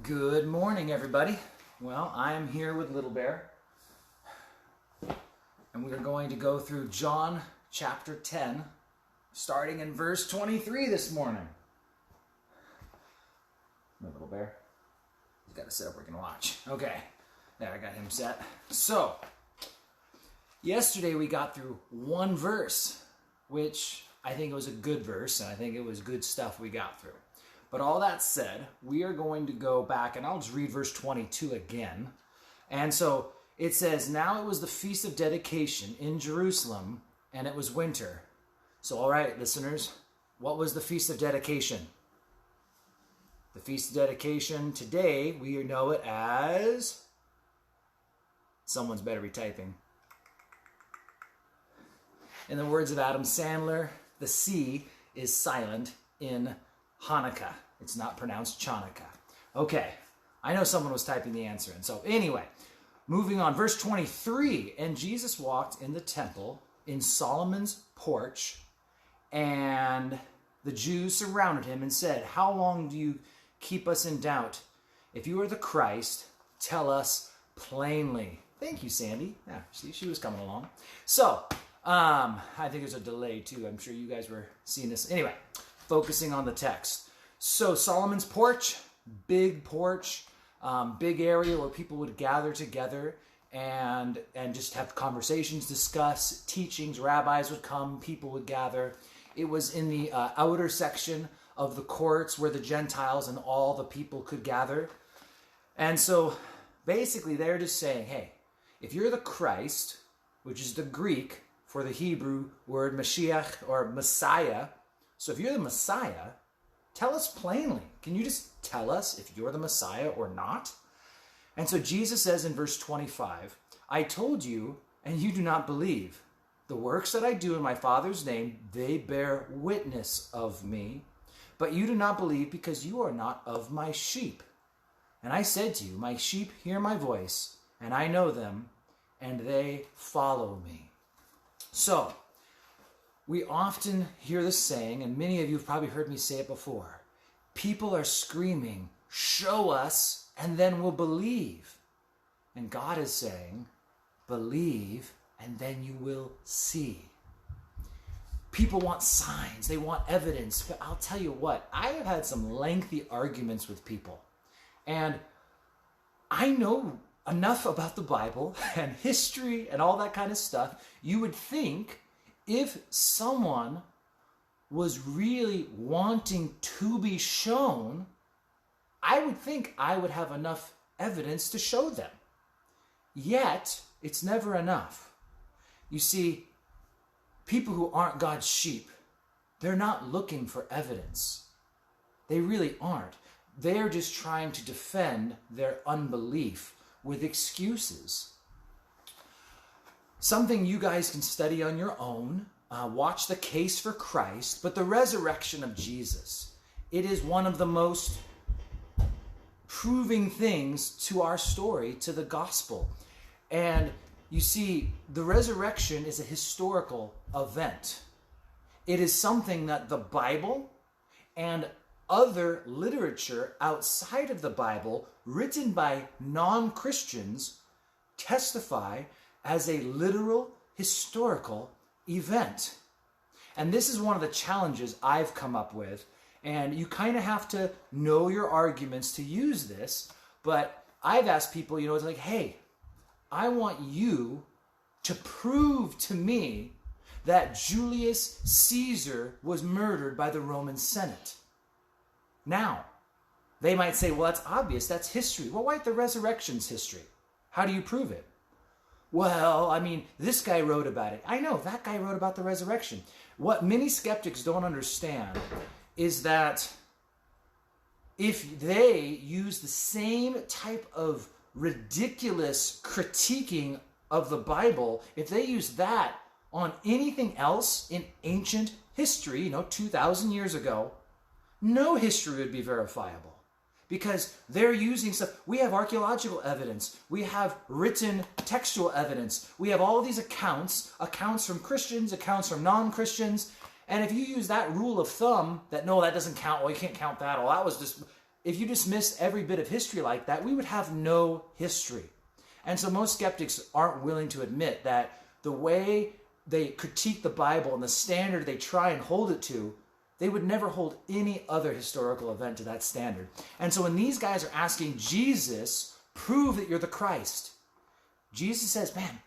Good morning, everybody. Well, I am here with Little Bear, and we are going to go through John chapter 10, starting in verse 23 this morning. My Little Bear. He's got to sit up where he can watch. Okay, there, I got him set. So, yesterday we got through one verse, which I think it was a good verse, and I think it was good stuff we got through. But all that said, we are going to go back, and I'll just read verse 22 again. And so it says, "Now it was the Feast of Dedication in Jerusalem, and it was winter." So all right, listeners, what was the Feast of Dedication? The Feast of Dedication today, we know it as... Someone's better be typing. In the words of Adam Sandler, the C is silent in Hanukkah. It's not pronounced Chanukah. Okay, I know someone was typing the answer in. So anyway, moving on. Verse 23, "And Jesus walked in the temple in Solomon's porch, and the Jews surrounded him and said, 'How long do you keep us in doubt? If you are the Christ, tell us plainly.'" Thank you, Sandy. Yeah, see, she was coming along. So, I think there's a delay too. I'm sure you guys were seeing this. Anyway, focusing on the text. So Solomon's porch, big area where people would gather together and just have conversations, discuss teachings. Rabbis would come, people would gather. It was in the outer section of the courts where the Gentiles and all the people could gather. And so basically they're just saying, hey, if you're the Christ, which is the Greek for the Hebrew word Mashiach or Messiah, so if you're the Messiah, tell us plainly. Can you just tell us if you're the Messiah or not? And so Jesus says in verse 25, "I told you, and you do not believe. The works that I do in my Father's name, they bear witness of me. But you do not believe because you are not of my sheep. And I said to you, my sheep hear my voice, and I know them, and they follow me." So, we often hear this saying, and many of you have probably heard me say it before. People are screaming, "Show us, and then we'll believe." And God is saying, believe, and then you will see. People want signs. They want evidence. But I'll tell you what, I have had some lengthy arguments with people. And I know enough about the Bible and history and all that kind of stuff. You would think if someone was really wanting to be shown, I would think I would have enough evidence to show them. Yet, it's never enough. You see, people who aren't God's sheep, they're not looking for evidence. They really aren't. They're just trying to defend their unbelief with excuses. Something you guys can study on your own, watch The Case for Christ, but the resurrection of Jesus, it is one of the most proving things to our story, to the gospel. And you see, the resurrection is a historical event. It is something that the Bible and other literature outside of the Bible, written by non-Christians, testify as a literal, historical event. And this is one of the challenges I've come up with. And you kind of have to know your arguments to use this. But I've asked people, it's like, hey, I want you to prove to me that Julius Caesar was murdered by the Roman Senate. Now, they might say, well, that's obvious. That's history. Well, why the resurrection's history? How do you prove it? Well, this guy wrote about it. I know, that guy wrote about the resurrection. What many skeptics don't understand is that if they use the same type of ridiculous critiquing of the Bible, if they use that on anything else in ancient history, 2,000 years ago, no history would be verifiable. Because they're using stuff. We have archaeological evidence. We have written textual evidence. We have all these accounts from Christians, accounts from non-Christians. And if you use that rule of thumb, that no, that doesn't count, well, you can't count that, or that was just, if you dismissed every bit of history like that, we would have no history. And so most skeptics aren't willing to admit that the way they critique the Bible and the standard they try and hold it to, they would never hold any other historical event to that standard. And so when these guys are asking Jesus, prove that you're the Christ, Jesus says, man,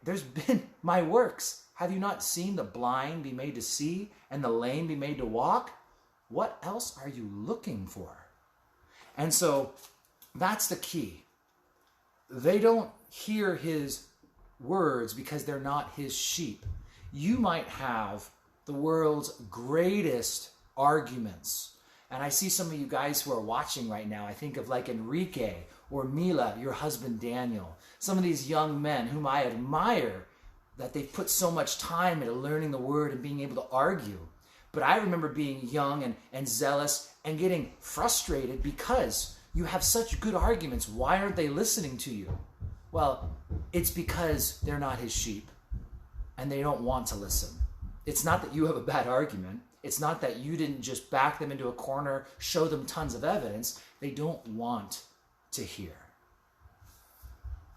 there's been my works. Have you not seen the blind be made to see and the lame be made to walk? What else are you looking for? And so that's the key. They don't hear his words because they're not his sheep. You might have the world's greatest arguments. And I see some of you guys who are watching right now. I think of like Enrique or Mila, your husband Daniel. Some of these young men whom I admire, that they've put so much time into learning the word and being able to argue. But I remember being young and zealous and getting frustrated because you have such good arguments. Why aren't they listening to you? Well, it's because they're not his sheep and they don't want to listen. It's not that you have a bad argument. It's not that you didn't just back them into a corner, show them tons of evidence. They don't want to hear.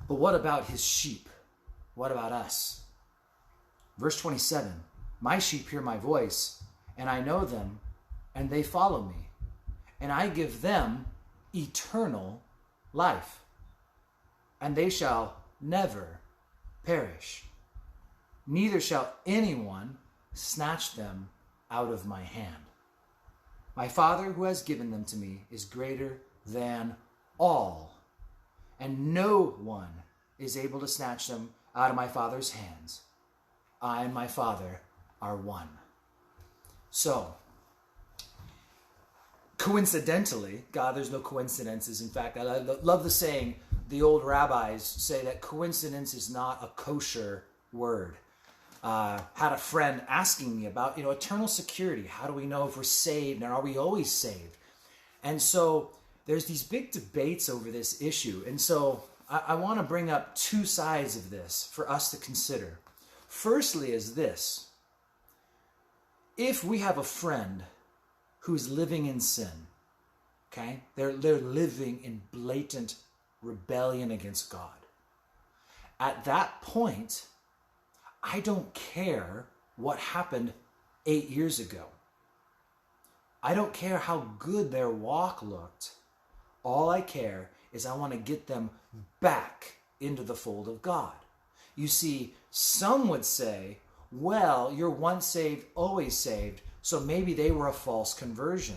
But what about his sheep? What about us? Verse 27, my sheep hear my voice, and I know them, and they follow me, and I give them eternal life, and they shall never perish. Neither shall anyone snatch them out of my hand. My Father who has given them to me is greater than all, and no one is able to snatch them out of my Father's hands. I and my Father are one. So, coincidentally, God, there's no coincidences. In fact, I love the saying, the old rabbis say that coincidence is not a kosher word. Had a friend asking me about, eternal security. How do we know if we're saved and are we always saved? And so there's these big debates over this issue. And so I want to bring up two sides of this for us to consider. Firstly is this. If we have a friend who's living in sin, okay? They're living in blatant rebellion against God. At that point, I don't care what happened 8 years ago. I don't care how good their walk looked. All I care is I want to get them back into the fold of God. You see, some would say, well, you're once saved, always saved, so maybe they were a false conversion.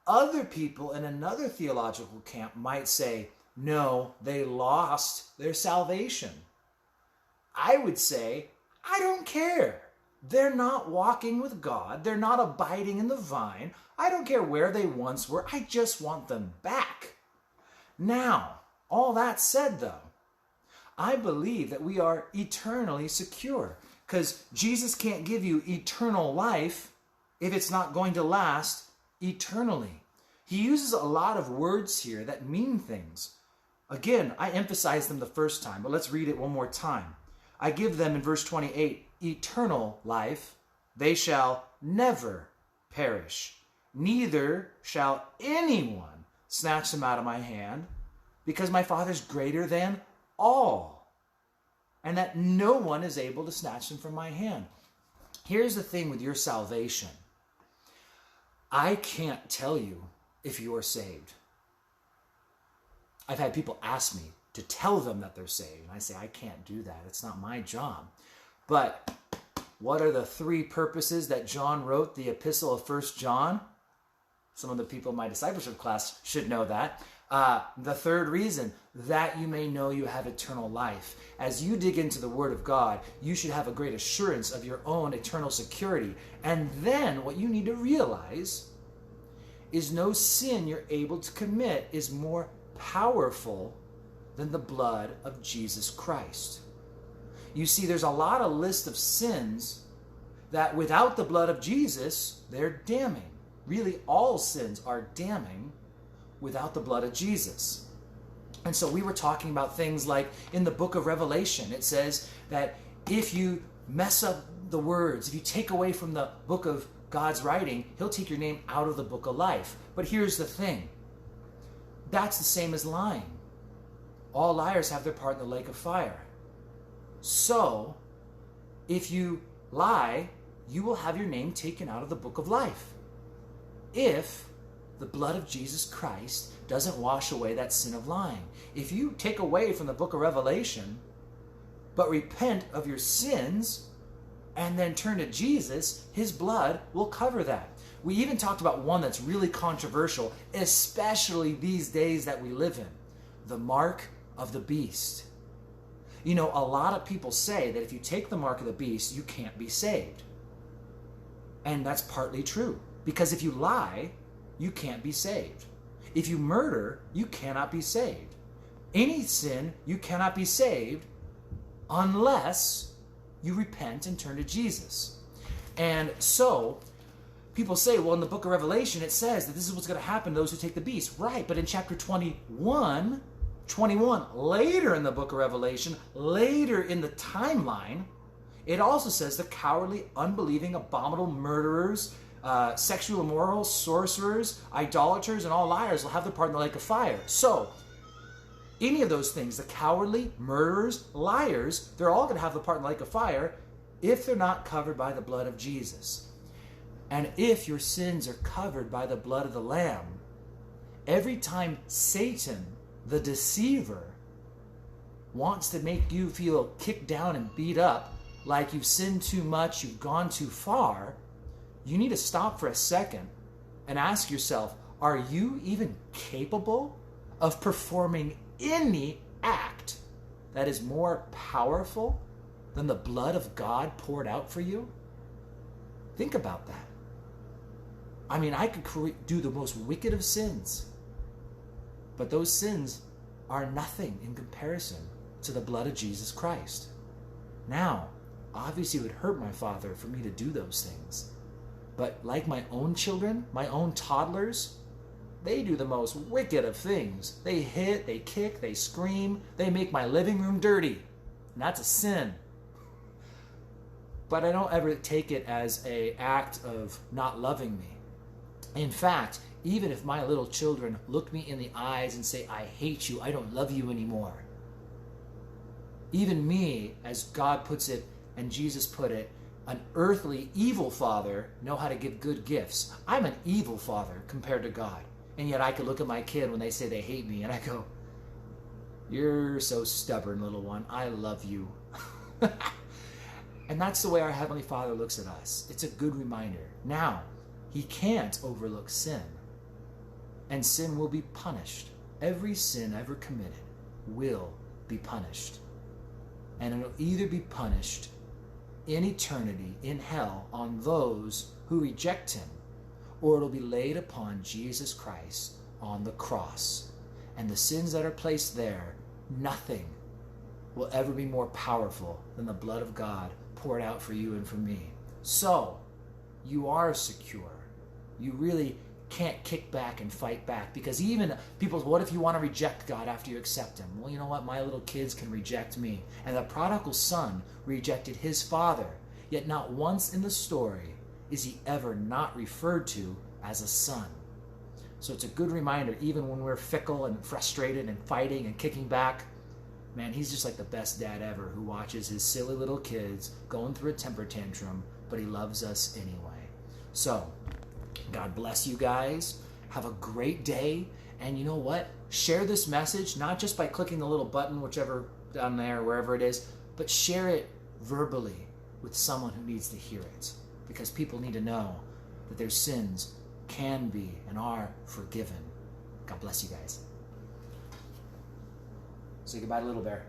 Other people in another theological camp might say, no, they lost their salvation. I would say, I don't care. They're not walking with God. They're not abiding in the vine. I don't care where they once were. I just want them back. Now, all that said, though, I believe that we are eternally secure because Jesus can't give you eternal life if it's not going to last eternally. He uses a lot of words here that mean things. Again, I emphasized them the first time, but let's read it one more time. I give them, in verse 28, eternal life. They shall never perish. Neither shall anyone snatch them out of my hand, because my Father's greater than all, and that no one is able to snatch them from my hand. Here's the thing with your salvation. I can't tell you if you are saved. I've had people ask me to tell them that they're saved, and I say, I can't do that. It's not my job. But what are the three purposes that John wrote the epistle of 1 John? Some of the people in my discipleship class should know that. The third reason, that you may know you have eternal life. As you dig into the Word of God, you should have a great assurance of your own eternal security. And then what you need to realize is no sin you're able to commit is more powerful than the blood of Jesus Christ. You see, there's a lot of list of sins that without the blood of Jesus, they're damning. Really, all sins are damning without the blood of Jesus. And so we were talking about things like in the book of Revelation, it says that if you mess up the words, if you take away from the book of God's writing, he'll take your name out of the book of life. But here's the thing. That's the same as lying. All liars have their part in the lake of fire. So, if you lie, you will have your name taken out of the book of life. If the blood of Jesus Christ doesn't wash away that sin of lying. If you take away from the book of Revelation, but repent of your sins, and then turn to Jesus, his blood will cover that. We even talked about one that's really controversial, especially these days that we live in, the mark of the beast. You know, a lot of people say that if you take the mark of the beast, you can't be saved. And that's partly true, because if you lie, you can't be saved. If you murder, you cannot be saved. Any sin, you cannot be saved unless you repent and turn to Jesus. And so, people say, well, in the book of Revelation, it says that this is what's going to happen to those who take the beast. Right, but in chapter 21, later in the book of Revelation, later in the timeline, it also says the cowardly, unbelieving, abominable murderers, sexual immoral, sorcerers, idolaters, and all liars will have their part in the lake of fire. So, any of those things, the cowardly, murderers, liars, they're all going to have the part in the lake of fire if they're not covered by the blood of Jesus. And if your sins are covered by the blood of the Lamb, every time Satan, the deceiver, wants to make you feel kicked down and beat up, like you've sinned too much, you've gone too far, you need to stop for a second and ask yourself, are you even capable of performing any act that is more powerful than the blood of God poured out for you? Think about that. I mean, I could do the most wicked of sins, but those sins are nothing in comparison to the blood of Jesus Christ. Now, obviously it would hurt my Father for me to do those things, but like my own children, my own toddlers, they do the most wicked of things. They hit, they kick, they scream, they make my living room dirty. And that's a sin. But I don't ever take it as an act of not loving me. In fact, even if my little children look me in the eyes and say, I hate you, I don't love you anymore. Even me, as God puts it and Jesus put it, an earthly evil father know how to give good gifts. I'm an evil father compared to God. And yet I could look at my kid when they say they hate me and I go, you're so stubborn, little one. I love you. And that's the way our Heavenly Father looks at us. It's a good reminder. Now, he can't overlook sin. And sin will be punished. Every sin ever committed will be punished. And it'll either be punished in eternity, in hell, on those who reject him, or it'll be laid upon Jesus Christ on the cross. And the sins that are placed there, nothing will ever be more powerful than the blood of God poured out for you and for me. So, you are secure. You really can't kick back and fight back, because even people, what if you want to reject God after you accept him? Well, you know what? My little kids can reject me. And the prodigal son rejected his father, yet not once in the story is he ever not referred to as a son. So it's a good reminder, even when we're fickle and frustrated and fighting and kicking back, man, he's just like the best dad ever, who watches his silly little kids going through a temper tantrum, but he loves us anyway. So, God bless you guys. Have a great day. And you know what? Share this message, not just by clicking the little button, whichever down there, wherever it is, but share it verbally with someone who needs to hear it. Because people need to know that their sins can be and are forgiven. God bless you guys. Say goodbye to Little Bear.